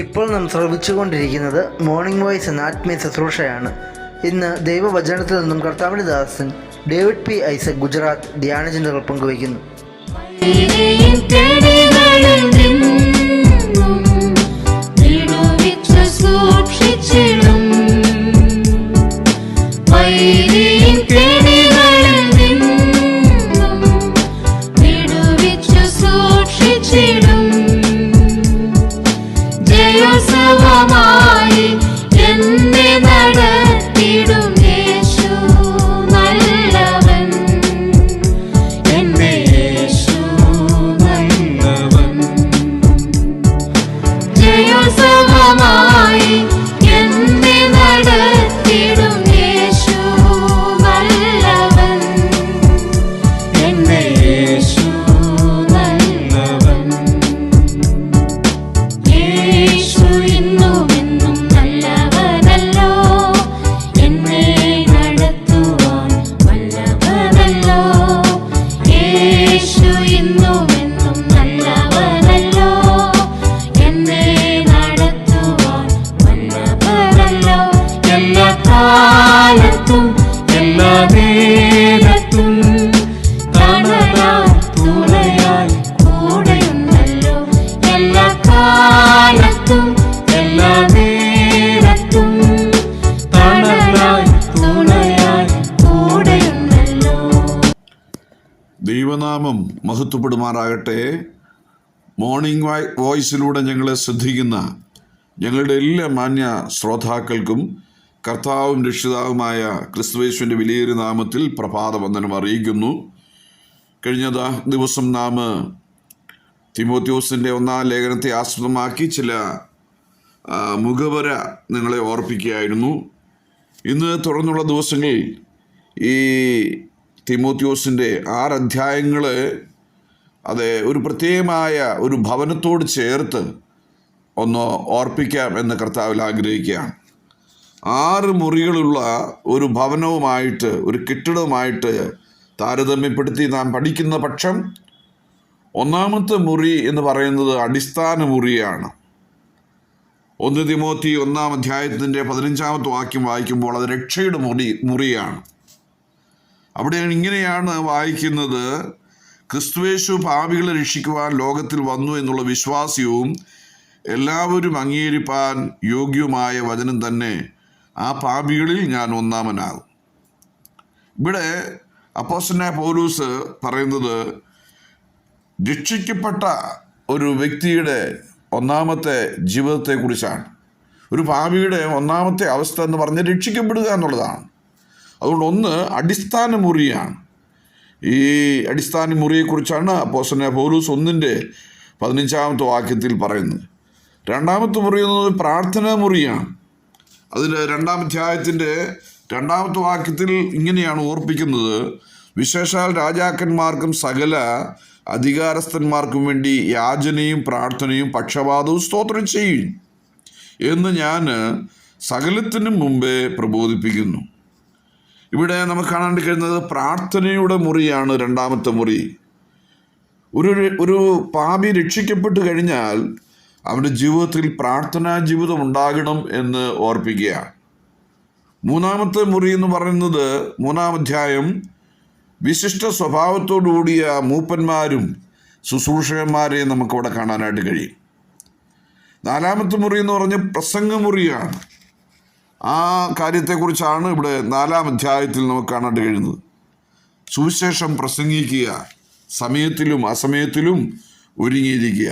ഇപ്പോൾ നാം ശ്രമിച്ചുകൊണ്ടിരിക്കുന്നത് മോർണിംഗ് വോയിസ് എന്ന ആത്മീയ ശുശ്രൂഷയാണ്. ഇന്ന് ദൈവവചനത്തിൽ നിന്നും കർത്താവിൻ്റെ ദാസൻ ഡേവിഡ് പി ഐസക് ഗുജറാത്ത് ധ്യാനചിന്തകൾ പങ്കുവയ്ക്കുന്നു. ദൈവനാമം മഹത്വപ്പെടുമാറാകട്ടെ. മോർണിംഗ് വോയിസിലൂടെ ഞങ്ങളെ ശ്രദ്ധിക്കുന്ന ഞങ്ങളുടെ എല്ലാ മാന്യ ശ്രോതാക്കൾക്കും കർത്താവും രക്ഷിതാവുമായ ക്രിസ്തുയേശുവിൻ്റെ വിലയേറിയ നാമത്തിൽ പ്രഭാതവന്ദനം അറിയിക്കുന്നു. കഴിഞ്ഞ ദിവസം നാം തിമോത്തിയോസിൻ്റെ 1-ാം ലേഖനത്തെ ആസ്പദമാക്കി ചില മുഖവര നിങ്ങളെ ഓർപ്പിക്കുകയായിരുന്നു. ഇന്ന് തുടർന്നുള്ള ദിവസങ്ങളിൽ ഈ തിമോത്തിയോസിൻ്റെ 6 അധ്യായങ്ങൾ അത് ഒരു പ്രത്യേകമായ ഒരു ഭവനത്തോട് ചേർത്ത് ഒന്ന് ഓർപ്പിക്കാം എന്ന് കർത്താവിൽ ആഗ്രഹിക്കുകയാണ്. 6 മുറികളുള്ള ഒരു ഭവനവുമായിട്ട്, ഒരു കെട്ടിടവുമായിട്ട് താരതമ്യപ്പെടുത്തി നാം പഠിക്കുന്ന പക്ഷം 1-ാമത്തെ മുറി എന്ന് പറയുന്നത് അടിസ്ഥാന മുറിയാണ്. 1 തിമോത്തി 1-ാം അധ്യായത്തിൻ്റെ 15-ാമത്തെ വാക്യം വായിക്കുമ്പോൾ അത് രക്ഷയുടെ മുറിയാണ്. അവിടെ ഇങ്ങനെയാണ് വായിക്കുന്നത്: ക്രിസ്തുയേശു പാപികളെ രക്ഷിക്കുവാൻ ലോകത്തിൽ വന്നു എന്നുള്ള വിശ്വാസ്യവും എല്ലാവരും അംഗീകരിപ്പാൻ യോഗ്യവുമായ വചനം തന്നെ ആ പാപികളിൽ ഞാൻ ഒന്നാമനാകും. ഇവിടെ അപ്പോസ്തലനായ പൗലോസ് പറയുന്നത് രക്ഷിക്കപ്പെട്ട ഒരു വ്യക്തിയുടെ 1-ാമത്തെ ജീവിതത്തെക്കുറിച്ചാണ്. ഒരു പാപിയുടെ 1-ാമത്തെ അവസ്ഥ എന്ന് പറഞ്ഞാൽ രക്ഷിക്കപ്പെടുക എന്നുള്ളതാണ്. അതുകൊണ്ട് 1 അടിസ്ഥാന മുറിയാണ്. ഈ അടിസ്ഥാന മുറിയെക്കുറിച്ചാണ് അപ്പോസ്തലനായ പൗലോസ് 1-ന്റെ 15-ാമത്തെ വാക്യത്തിൽ പറയുന്നത്. 2-ാമത്തെ മുറി എന്നത് പ്രാർത്ഥനാ മുറിയാണ്. അതിൽ 2-ാം അധ്യായത്തിൻ്റെ 2-ാമത്തെ വാക്യത്തിൽ ഇങ്ങനെയാണ് ഓർപ്പിക്കുന്നത്: വിശേഷാൽ രാജാക്കന്മാർക്കും സകല അധികാരസ്ഥന്മാർക്കും വേണ്ടി യാചനയും പ്രാർത്ഥനയും പക്ഷപാതവും സ്തോത്രം ചെയ്യും എന്ന് ഞാൻ സകലത്തിനും മുമ്പേ പ്രബോധിപ്പിക്കുന്നു. ഇവിടെ നമുക്ക് കാണാൻ കഴിയുന്നത് പ്രാർത്ഥനയുടെ മുറിയാണ് 2-ാമത്തെ മുറി. ഒരു പാപി രക്ഷിക്കപ്പെട്ട് കഴിഞ്ഞാൽ അവൻ്റെ ജീവിതത്തിൽ പ്രാർത്ഥനാ ജീവിതം ഉണ്ടാകണം എന്ന് ഓർപ്പിക്കുകയാണ്. 3-ാമത്തെ മുറി എന്ന് പറയുന്നത് 3-ാം അധ്യായം വിശിഷ്ട സ്വഭാവത്തോടുകൂടിയ മൂപ്പന്മാരും ശുശ്രൂഷകന്മാരെയും നമുക്കവിടെ കാണാനായിട്ട് കഴിയും. 4-ാമത്തെ മുറി എന്ന് പറഞ്ഞ പ്രസംഗമുറിയാണ്. ആ കാര്യത്തെക്കുറിച്ചാണ് ഇവിടെ 4-ാം അധ്യായത്തിൽ നമുക്ക് കാണാൻ കഴിയുന്നത്. സുവിശേഷം പ്രസംഗിക്കുക, സമയത്തിലും അസമയത്തിലും ഒരുങ്ങിയിരിക്കുക.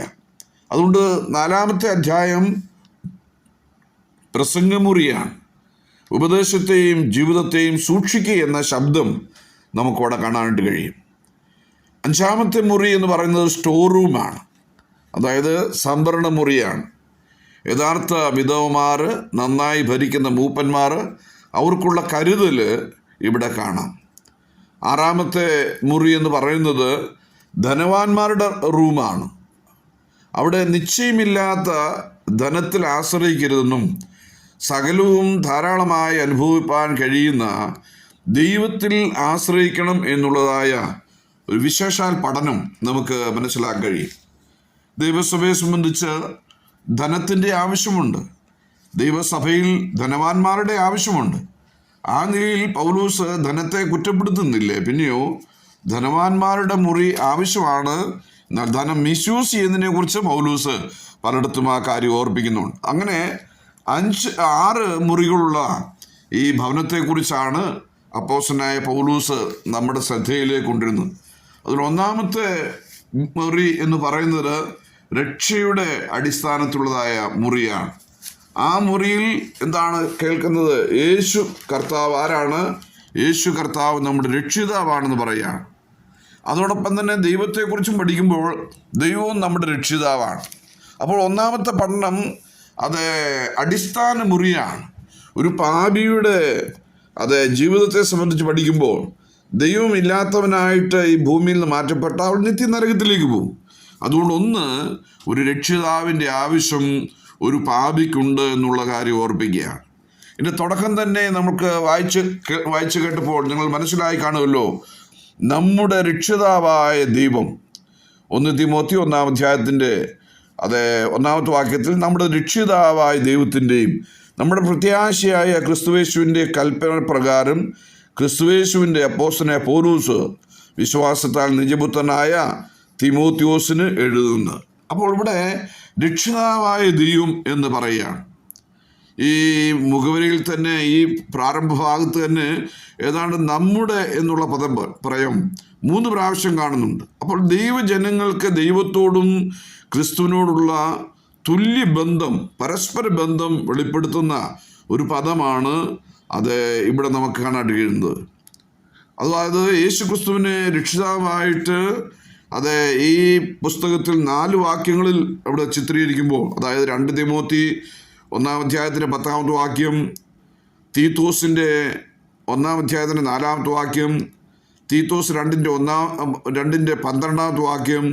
അതുകൊണ്ട് 4-ാമത്തെ അധ്യായം പ്രസംഗമുറിയാണ്. ഉപദേശത്തെയും ജീവിതത്തെയും സൂക്ഷിക്കുക എന്ന ശബ്ദം നമുക്കവിടെ കാണാനായിട്ട് കഴിയും. 5-ാമത്തെ മുറി എന്ന് പറയുന്നത് സ്റ്റോർ റൂമാണ്, അതായത് സംഭരണ മുറിയാണ്. യഥാർത്ഥ വിധവമാർ, നന്നായി ഭരിക്കുന്ന മൂപ്പന്മാർ, അവർക്കുള്ള കരുതൽ ഇവിടെ കാണാം. 6-ാമത്തെ മുറി എന്ന് പറയുന്നത് ധനവാന്മാരുടെ റൂമാണ്. അവിടെ നിശ്ചയമില്ലാത്ത ധനത്തിൽ ആശ്രയിക്കരുതെന്നും സകലവും ധാരാളമായി അനുഭവിപ്പാൻ കഴിയുന്ന ദൈവത്തിൽ ആശ്രയിക്കണം എന്നുള്ളതായ ഒരു വിശേഷാൽ പഠനം നമുക്ക് മനസ്സിലാക്കാൻ കഴിയും. ദൈവസഭയെ സംബന്ധിച്ച് ധനത്തിൻ്റെ ആവശ്യമുണ്ട്, ദൈവസഭയിൽ ധനവാന്മാരുടെ ആവശ്യമുണ്ട്. ആ നിലയിൽ പൗലോസ് ധനത്തെ കുറ്റപ്പെടുത്തുന്നില്ലേ? പിന്നെയോ ധനവാന്മാരുടെ മുറി ആവശ്യമാണ്. എന്നാൽ ധനം മിസ്യൂസ് ചെയ്യുന്നതിനെ കുറിച്ച് പൗലോസ് പലയിടത്തും ആ കാര്യം ഓർപ്പിക്കുന്നുണ്ട്. അങ്ങനെ 6 മുറികളുള്ള ഈ ഭവനത്തെക്കുറിച്ചാണ് അപ്പോസ്തലനായ പൗലോസ് നമ്മുടെ ശ്രദ്ധയിലേക്ക് കൊണ്ടിരുന്നത്. അതിൽ ഒന്നാമത്തെ മുറി എന്ന് പറയുന്നത് രക്ഷയുടെ അടിസ്ഥാനത്തിലുള്ളതായ മുറിയാണ്. ആ മുറിയിൽ എന്താണ് കേൾക്കുന്നത്? യേശു കർത്താവ് ആരാണ്? യേശു കർത്താവ് നമ്മുടെ രക്ഷിതാവാണെന്ന് പറയുകയാണ്. അതോടൊപ്പം തന്നെ ദൈവത്തെക്കുറിച്ചും പഠിക്കുമ്പോൾ ദൈവവും നമ്മുടെ രക്ഷിതാവാണ്. അപ്പോൾ ഒന്നാമത്തെ പഠനം അത് അടിസ്ഥാന മുറിയാണ്. ഒരു പാപിയുടെ ജീവിതത്തെ സംബന്ധിച്ച് പഠിക്കുമ്പോൾ ദൈവമില്ലാത്തവനായിട്ട് ഈ ഭൂമിയിൽ നിന്ന് മാറ്റപ്പെട്ട അവൾ നിത്യനരകത്തിലേക്ക് പോകും. അതുകൊണ്ട് ഒരു രക്ഷിതാവിൻ്റെ ആവശ്യം ഒരു പാപിക്കുണ്ട് എന്നുള്ള കാര്യം ഓർപ്പിക്കുകയാണ്. ഇതിൻ്റെ തുടക്കം തന്നെ നമുക്ക് വായിച്ച് കേട്ടപ്പോൾ നിങ്ങൾ മനസ്സിലായി കാണുമല്ലോ, നമ്മുടെ രക്ഷിതാവായ ദൈവം. 1 തിമോത്തി 1-ാം അധ്യായത്തിൻ്റെ 1-ാമത്തെ വാക്യത്തിൽ നമ്മുടെ രക്ഷിതാവായ ദൈവത്തിൻ്റെയും നമ്മുടെ പ്രത്യാശയായ ക്രിസ്തുയേശുവിൻ്റെ കൽപ്പന പ്രകാരം ക്രിസ്തുയേശുവിൻ്റെ അപ്പോസ്തലനായ പൗലോസ് വിശ്വാസത്താൽ നിജപുത്രനായ തിമോത്തിയോസിന് എഴുതുന്നു. അപ്പോൾ ഇവിടെ രക്ഷിതാവായ ദൈവം എന്ന് പറയുകയാണ്. ഈ മുഖവരിയിൽ തന്നെ ഈ പ്രാരംഭ ഭാഗത്ത് തന്നെ ഏതാണ്ട് നമ്മുടെ എന്നുള്ള പ്രയം 3 പ്രാവശ്യം കാണുന്നുണ്ട്. അപ്പോൾ ദൈവജനങ്ങൾക്ക് ദൈവത്തോടും ക്രിസ്തുവിനോടുള്ള തുല്യബന്ധം, പരസ്പര ബന്ധം വെളിപ്പെടുത്തുന്ന ഒരു പദമാണ് ഇവിടെ നമുക്ക് കാണാൻ കഴിയുന്നത്. അതായത് യേശു ക്രിസ്തുവിനെ രക്ഷിതാവായിട്ട് ഈ പുസ്തകത്തിൽ 4 വാക്യങ്ങളിൽ അവിടെ ചിത്രീകരിക്കുമ്പോൾ, അതായത് 2 തിമോത്തി 1-ാം അധ്യായത്തിൻ്റെ 10-ാമത്തെ വാക്യം, തീത്തോസിൻ്റെ 1-ാം അധ്യായത്തിൻ്റെ 4-ാമത്തെ വാക്യം, തീത്തോസ് 2-ന്റെ 12-ാമത്തെ വാക്യം,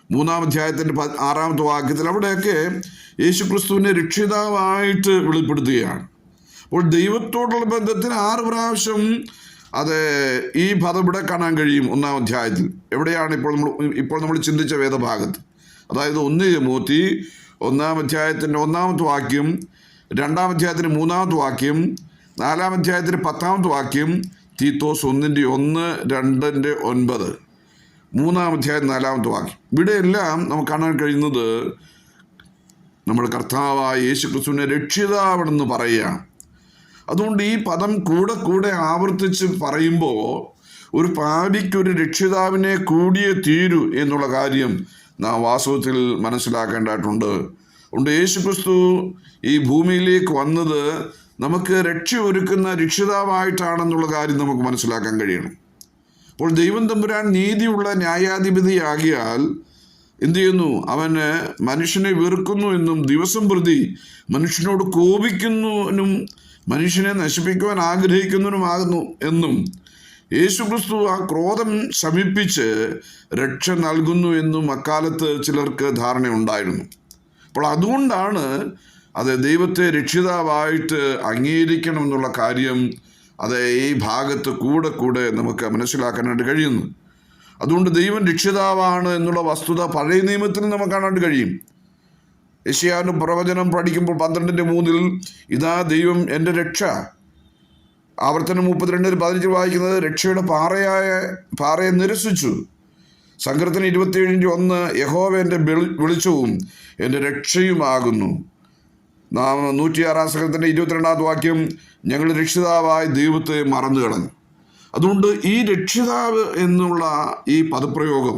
3-ാം അധ്യായത്തിൻ്റെ 6-ാമത്തെ വാക്യത്തിൽ അവിടെയൊക്കെ യേശു ക്രിസ്തുവിനെ രക്ഷിതാവായിട്ട് വെളിപ്പെടുത്തുകയാണ്. അപ്പോൾ ദൈവത്തോടുള്ള ബന്ധത്തിന് 6 പ്രാവശ്യം ഈ പദം ഇവിടെ കാണാൻ കഴിയും 1-ാം അധ്യായത്തിൽ. എവിടെയാണ് ഇപ്പോൾ നമ്മൾ ചിന്തിച്ച വേദഭാഗത്ത്, അതായത് 1 തിമോത്തി 1-ാം അധ്യായത്തിൻ്റെ 1-ാമത്തെ വാക്യം, 2-ാം അധ്യായത്തിൻ്റെ 3-ാമത്തെ വാക്യം, 4-ാം അധ്യായത്തിൻ്റെ 10-ാമത്തെ വാക്യം, തീത്തോസ് 1-ന്റെ 1, 2-ന്റെ 9, 3-ാം അധ്യായം 4-ാമത്തെ വാക്യം. ഇവിടെയെല്ലാം നമുക്ക് കാണാൻ കഴിയുന്നത് നമ്മുടെ കർത്താവായ യേശു ക്രിസ്തുവിനെ രക്ഷിതാവെന്ന് പറയുകയാണ്. അതുകൊണ്ട് ഈ പദം കൂടെ ആവർത്തിച്ച് പറയുമ്പോൾ ഒരു പാപിക്കൊരു രക്ഷിതാവിനെ കൂടിയേ തീരൂ എന്നുള്ള കാര്യം നാം വാസ്തവത്തിൽ മനസ്സിലാക്കേണ്ടതായിട്ടുണ്ട്. അതുകൊണ്ട് യേശു ക്രിസ്തു ഈ ഭൂമിയിലേക്ക് വന്നത് നമുക്ക് രക്ഷ ഒരുക്കുന്ന രക്ഷിതാവായിട്ടാണെന്നുള്ള കാര്യം നമുക്ക് മനസ്സിലാക്കാൻ കഴിയണം. അപ്പോൾ ദൈവം തമ്പുരാൻ നീതിയുള്ള ന്യായാധിപതിയാകിയാൽ എന്ത് ചെയ്യുന്നു? അവന് മനുഷ്യനെ വെറുക്കുന്നു എന്നും ദിവസം പ്രതി മനുഷ്യനോട് കോപിക്കുന്നവനും മനുഷ്യനെ നശിപ്പിക്കുവാൻ ആഗ്രഹിക്കുന്നവനുമാകുന്നു എന്നും യേശുക്രിസ്തു ആ ക്രോധം ശമിപ്പിച്ച് രക്ഷ നൽകുന്നു എന്നും അക്കാലത്ത് ചിലർക്ക് ധാരണയുണ്ടായിരുന്നു. അപ്പോൾ അതുകൊണ്ടാണ് ദൈവത്തെ രക്ഷിതാവായിട്ട് അംഗീകരിക്കണം എന്നുള്ള കാര്യം ഈ ഭാഗത്ത് കൂടെ നമുക്ക് മനസ്സിലാക്കാനായിട്ട് കഴിയുന്നു. അതുകൊണ്ട് ദൈവം രക്ഷിതാവാണ് എന്നുള്ള വസ്തുത പഴയ നിയമത്തിൽ നമുക്ക് കാണാനായിട്ട് കഴിയും. യെശയ്യാവിന്റെ പ്രവചനം പഠിക്കുമ്പോൾ 12:3 ഇതാ ദൈവം എൻ്റെ രക്ഷ. ആവർത്തനം 32:15 വായിക്കുന്നത് രക്ഷയുടെ പാറയെ നിരസിച്ചു. സങ്കീർത്തനം 27:1 യഹോവ എൻ്റെ വെളിച്ചവും എൻ്റെ രക്ഷയുമാകുന്നു. 106-ാം സങ്കീർത്തനത്തിൻ്റെ 22-ാമത്തെ വാക്യം ഞങ്ങൾ രക്ഷിതാവായ ദൈവത്തെ മറന്നു കളഞ്ഞു. അതുകൊണ്ട് ഈ രക്ഷിതാവ് എന്നുള്ള ഈ പദപ്രയോഗം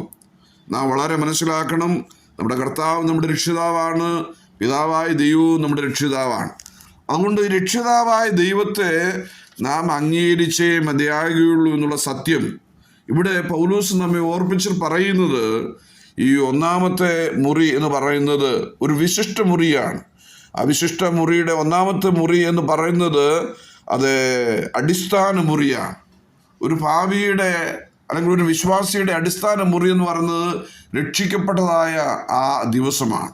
നാം വളരെ മനസ്സിലാക്കണം. നമ്മുടെ കർത്താവ് നമ്മുടെ രക്ഷിതാവാണ്, പിതാവായ ദൈവവും നമ്മുടെ രക്ഷിതാവാണ്. അതുകൊണ്ട് രക്ഷിതാവായ ദൈവത്തെ നാം അംഗീകരിച്ചേ മതിയാകുകയുള്ളൂ എന്നുള്ള സത്യം ഇവിടെ പൗലോസ് നമ്മെ ഓർപ്പിച്ച് പറയുന്നത്. ഈ 1-ാമത്തെ മുറി എന്ന് പറയുന്നത് ഒരു വിശിഷ്ട മുറിയാണ്. ആ വിശിഷ്ട മുറിയുടെ 1-ാമത്തെ മുറി എന്ന് പറയുന്നത് അടിസ്ഥാന മുറിയാണ്. ഒരു പാപിയുടെ അല്ലെങ്കിൽ ഒരു വിശ്വാസിയുടെ അടിസ്ഥാന മുറി എന്ന് പറയുന്നത് രക്ഷിക്കപ്പെട്ടതായ ആ ദിവസമാണ്.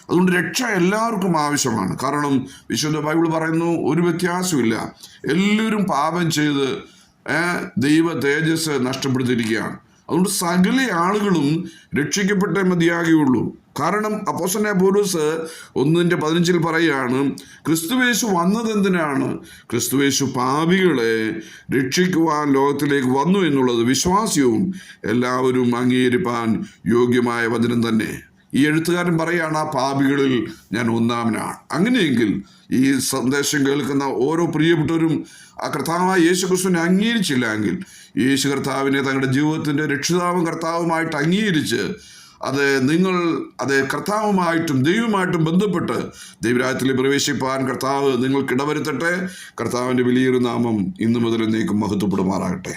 അതുകൊണ്ട് രക്ഷ എല്ലാവർക്കും ആവശ്യമാണ്. കാരണം വിശുദ്ധ ബൈബിൾ പറയുന്നു ഒരു വ്യത്യാസമില്ല, എല്ലാവരും പാപം ചെയ്ത് ദൈവ തേജസ് നഷ്ടപ്പെടുത്തിയിരിക്കുകയാണ്. അതുകൊണ്ട് സകല ആളുകളും രക്ഷിക്കപ്പെട്ടേ മതിയാകുകയുള്ളൂ. കാരണം അപ്പോസ്തലനായ പൗലോസ് 1:15 പറയുകയാണ്, ക്രിസ്തുവേശു വന്നതെന്തിനാണ്? ക്രിസ്തുവേശു പാപികളെ രക്ഷിക്കുവാൻ ലോകത്തിലേക്ക് വന്നു എന്നുള്ളത് വിശ്വാസ്യവും എല്ലാവരും അംഗീകരിപ്പാൻ യോഗ്യമായ വചനം തന്നെ. ഈ എഴുത്തുകാരൻ പറയുകയാണ്, ആ പാപികളിൽ ഞാൻ ഒന്നാമനാണ്. അങ്ങനെയെങ്കിൽ ഈ സന്ദേശം കേൾക്കുന്ന ഓരോ പ്രിയപ്പെട്ടവരും ആ കർത്താവായ യേശു ക്രിസ്തുവിനെ അംഗീകരിച്ചില്ല എങ്കിൽ, യേശു കർത്താവിനെ തങ്ങളുടെ ജീവിതത്തിൻ്റെ രക്ഷിതാവും കർത്താവുമായിട്ട് അംഗീകരിച്ച് നിങ്ങൾ കർത്താവുമായിട്ടും ദൈവമായിട്ടും ബന്ധപ്പെട്ട് ദൈവരാജ്യത്തിൽ പ്രവേശിപ്പാൻ കർത്താവ് നിങ്ങൾക്ക് ഇടവരുത്തട്ടെ. കർത്താവിൻ്റെ വലിയൊരു നാമം ഇന്നു മുതൽ എന്നേക്കും മഹത്വപ്പെടുമാറാകട്ടെ.